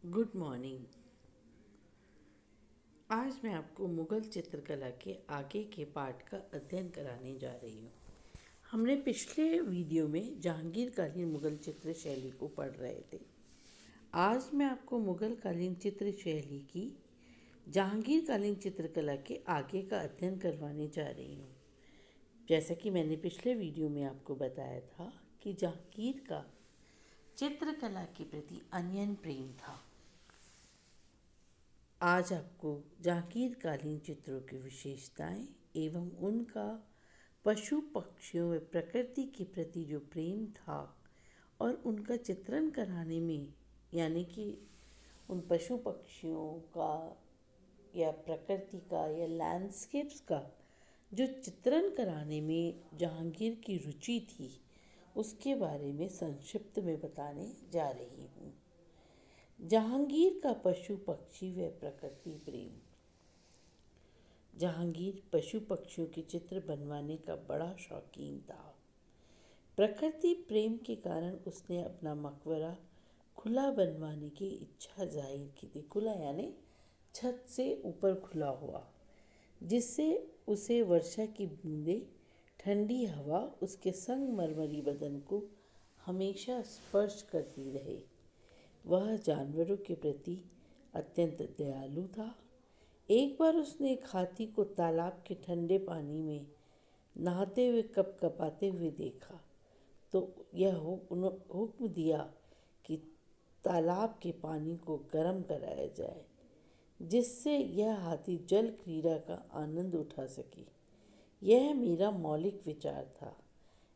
Good morning. आज मैं आपको मुग़ल चित्रकला के आगे के पार्ट का अध्ययन कराने जा रही हूँ। हमने पिछले वीडियो में जहांगीरकालीन मुग़ल चित्र शैली को पढ़ रहे थे। आज मैं आपको मुग़ल कालीन चित्र शैली की जहांगीरकालीन चित्रकला के आगे का अध्ययन करवाने जा रही हूँ। जैसा कि मैंने पिछले वीडियो में आपको बताया था कि जहांगीर का चित्रकला के प्रति अनन्य प्रेम था। आज आपको जहांगीरकालीन चित्रों की विशेषताएं एवं उनका पशु पक्षियों व प्रकृति के प्रति जो प्रेम था और उनका चित्रण कराने में, यानी कि उन पशु पक्षियों का या प्रकृति का या लैंडस्केप्स का जो चित्रण कराने में जहांगीर की रुचि थी, उसके बारे में संक्षिप्त में बताने जा रही हूँ। जहांगीर का पशु पक्षी व प्रकृति प्रेम। जहांगीर पशु पक्षियों के चित्र बनवाने का बड़ा शौकीन था। प्रकृति प्रेम के कारण उसने अपना मकबरा खुला बनवाने की इच्छा जाहिर की थी। खुला यानी छत से ऊपर खुला हुआ, जिससे उसे वर्षा की बूंदें, ठंडी हवा उसके संगमरमरी बदन को हमेशा स्पर्श करती रहे। वह जानवरों के प्रति अत्यंत दयालु था। एक बार उसने एक हाथी को तालाब के ठंडे पानी में नहाते हुए कपकपाते हुए देखा, तो यह हुक्म दिया कि तालाब के पानी को गर्म कराया जाए, जिससे यह हाथी जल क्रीड़ा का आनंद उठा सके। यह मेरा मौलिक विचार था।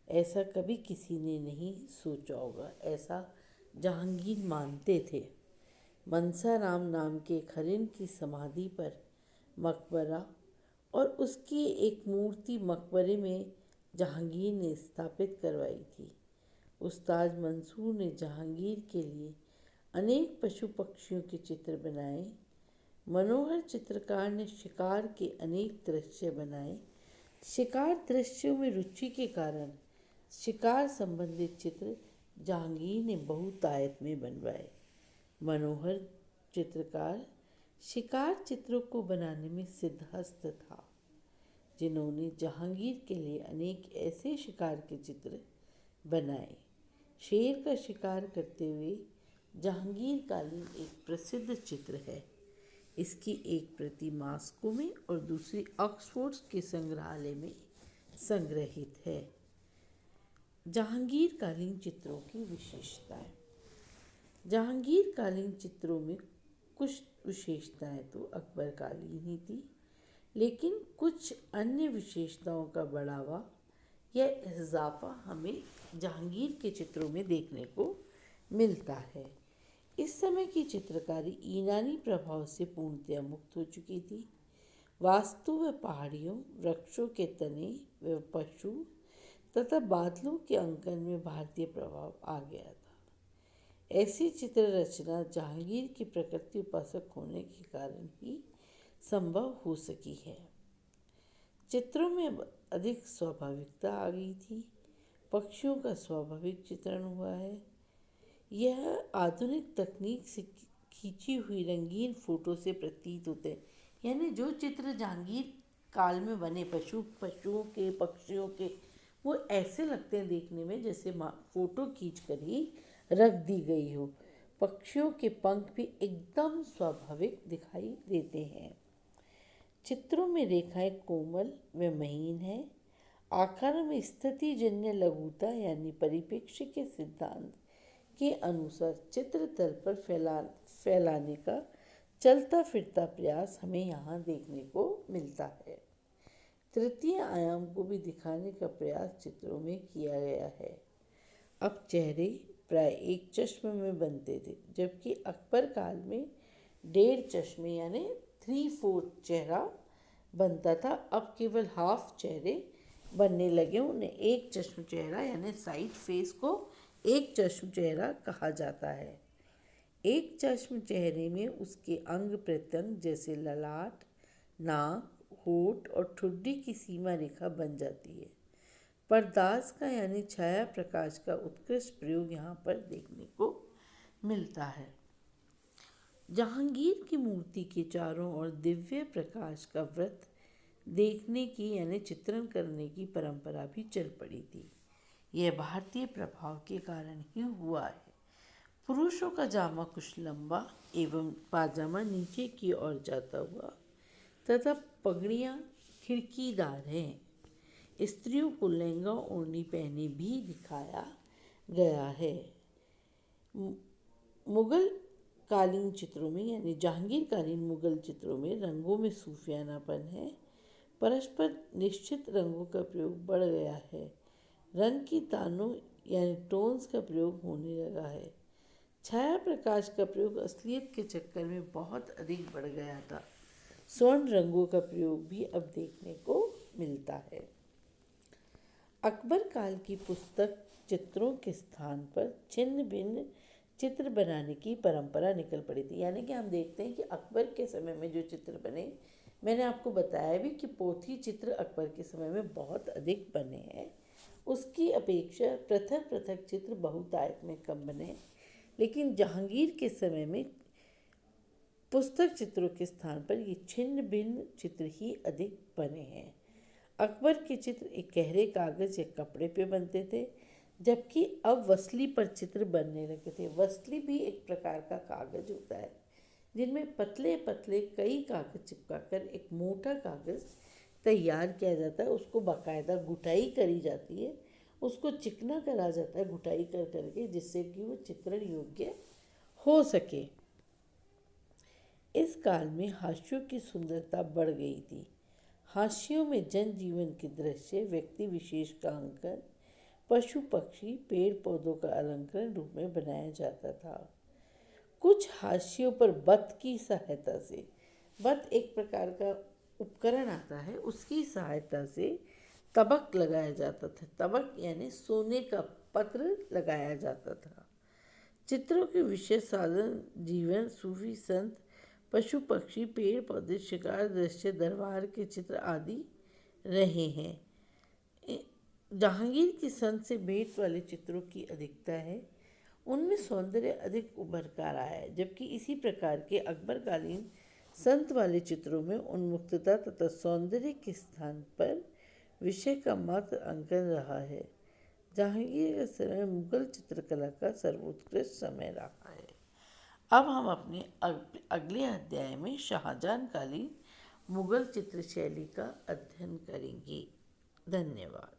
ऐसा कभी किसी ने नहीं सोचा होगा, ऐसा जहांगीर मानते थे। मनसा राम नाम के एक हरिण की समाधि पर मकबरा और उसकी एक मूर्ति मकबरे में जहांगीर ने स्थापित करवाई थी। उस्ताद मंसूर ने जहांगीर के लिए अनेक पशु पक्षियों के चित्र बनाए। मनोहर चित्रकार ने शिकार के अनेक दृश्य बनाए। शिकार दृश्यों में रुचि के कारण शिकार संबंधित चित्र जहांगीर ने बहुतायत में बनवाए। मनोहर चित्रकार शिकार चित्रों को बनाने में सिद्धहस्त था, जिन्होंने जहांगीर के लिए अनेक ऐसे शिकार के चित्र बनाए। शेर का शिकार करते हुए जहांगीर कालीन एक प्रसिद्ध चित्र है। इसकी एक प्रति मॉस्को में और दूसरी ऑक्सफोर्ड के संग्रहालय में संग्रहित है। जहांगीर कालीन चित्रों की विशेषताएं। जहांगीर कालीन चित्रों में कुछ विशेषताएं तो अकबर कालीन ही थी, लेकिन कुछ अन्य विशेषताओं का बढ़ावा या इजाफा हमें जहांगीर के चित्रों में देखने को मिलता है। इस समय की चित्रकारी ईरानी प्रभाव से पूर्णतया मुक्त हो चुकी थी। वास्तु व पहाड़ियों, वृक्षों के तने व पशु तथा बादलों के अंकन में भारतीय प्रभाव आ गया था। ऐसी चित्र रचना जहांगीर के प्रकृति उपासक होने के कारण ही संभव हो सकी है। चित्रों में अधिक स्वाभाविकता आ गई थी। पक्षियों का स्वाभाविक चित्रण हुआ है। यह आधुनिक तकनीक से खींची हुई रंगीन फोटो से प्रतीत होते हैं। यानी जो चित्र जहांगीर काल में बने पशुओं के, पक्षियों के, वो ऐसे लगते हैं देखने में जैसे फोटो खींच कर ही रख दी गई हो। पक्षियों के पंख भी एकदम स्वाभाविक दिखाई देते हैं। चित्रों में रेखाएं कोमल व महीन है। आकारों में स्थिति जन्य लघुता यानी परिप्रेक्ष्य के सिद्धांत के अनुसार चित्र तल पर फैलाने का चलता फिरता प्रयास हमें यहाँ देखने को मिलता है। तृतीय आयाम को भी दिखाने का प्रयास चित्रों में किया गया है। अब चेहरे प्राय एक चश्मे में बनते थे, जबकि अकबर काल में 1.5 चश्मे यानी 3/4 चेहरा बनता था। अब केवल हाफ चेहरे बनने लगे। उन्हें एक चश्म चेहरा यानी साइड फेस को एक चश्म चेहरा कहा जाता है। एक चश्म चेहरे में उसके अंग प्रत्यंग जैसे ललाट, नाक, होठ और ठुड्डी की सीमा रेखा बन जाती है। पर्दास का यानी छाया प्रकाश का उत्कृष्ट प्रयोग यहाँ पर देखने को मिलता है। जहांगीर की मूर्ति के चारों ओर दिव्य प्रकाश का व्रत देखने की यानी चित्रण करने की परंपरा भी चल पड़ी थी। यह भारतीय प्रभाव के कारण ही हुआ है। पुरुषों का जामा कुछ लंबा एवं पाजामा नीचे की ओर जाता हुआ तथा पगड़ियाँ खिड़कीदार हैं। स्त्रियों को लहंगा ओढ़नी पहने भी दिखाया गया है। मुगल कालीन चित्रों में यानी जहांगीरकालीन मुगल चित्रों में रंगों में सूफियानापन है। परस्पर निश्चित रंगों का प्रयोग बढ़ गया है। रंग की तानों यानी टोन्स का प्रयोग होने लगा है। छाया प्रकाश का प्रयोग असलियत के चक्कर में बहुत अधिक बढ़ गया था। स्वर्ण रंगों का प्रयोग भी अब देखने को मिलता है। अकबर काल की पुस्तक चित्रों के स्थान पर छिन्न भिन्न चित्र बनाने की परंपरा निकल पड़ी थी। यानी कि हम देखते हैं कि अकबर के समय में जो चित्र बने, मैंने आपको बताया भी कि पोथी चित्र अकबर के समय में बहुत अधिक बने हैं। उसकी अपेक्षा पृथक पृथक चित्र बहुतायत में कम बने, लेकिन जहांगीर के समय में पुस्तक चित्रों के स्थान पर ये छिन्न भिन्न चित्र ही अधिक बने हैं। अकबर के चित्र एक गहरे कागज़ या कपड़े पे बनते थे, जबकि अब वसली पर चित्र बनने लगे थे। वसली भी एक प्रकार का कागज़ होता है जिनमें पतले पतले कई कागज़ चिपकाकर एक मोटा कागज़ तैयार किया जाता है। उसको बाकायदा गुटाई करी जाती है, उसको चिकना करा जाता है गुटाई कर करके, जिससे कि वो चित्रण योग्य हो सके। इस काल में हाशियों की सुंदरता बढ़ गई थी। हाशियों में जनजीवन के दृश्य, व्यक्ति विशेष का अंकन, पशु पक्षी, पेड़ पौधों का अलंकरण रूप में बनाया जाता था। कुछ हाशियों पर बत की सहायता से, बत एक प्रकार का उपकरण आता है, उसकी सहायता से तबक लगाया जाता था। तबक यानी सोने का पत्र लगाया जाता था। चित्रों के विषय साधारण जीवन, सूफी संत, पशु पक्षी, पेड़ पौधे, शिकार दृश्य, दरबार के चित्र आदि रहे हैं। जहांगीर की संत से भेंट वाले चित्रों की अधिकता है, उनमें सौंदर्य अधिक उभर कर आया है, जबकि इसी प्रकार के अकबरकालीन संत वाले चित्रों में उन्मुक्तता तथा सौंदर्य के स्थान पर विषय का मात्र अंकन रहा है। जहांगीर का समय मुगल चित्रकला का सर्वोत्कृष्ट समय रहा है। अब हम अपने अगले अध्याय में शाहजहां कालीन मुगल चित्रशैली का अध्ययन करेंगे। धन्यवाद।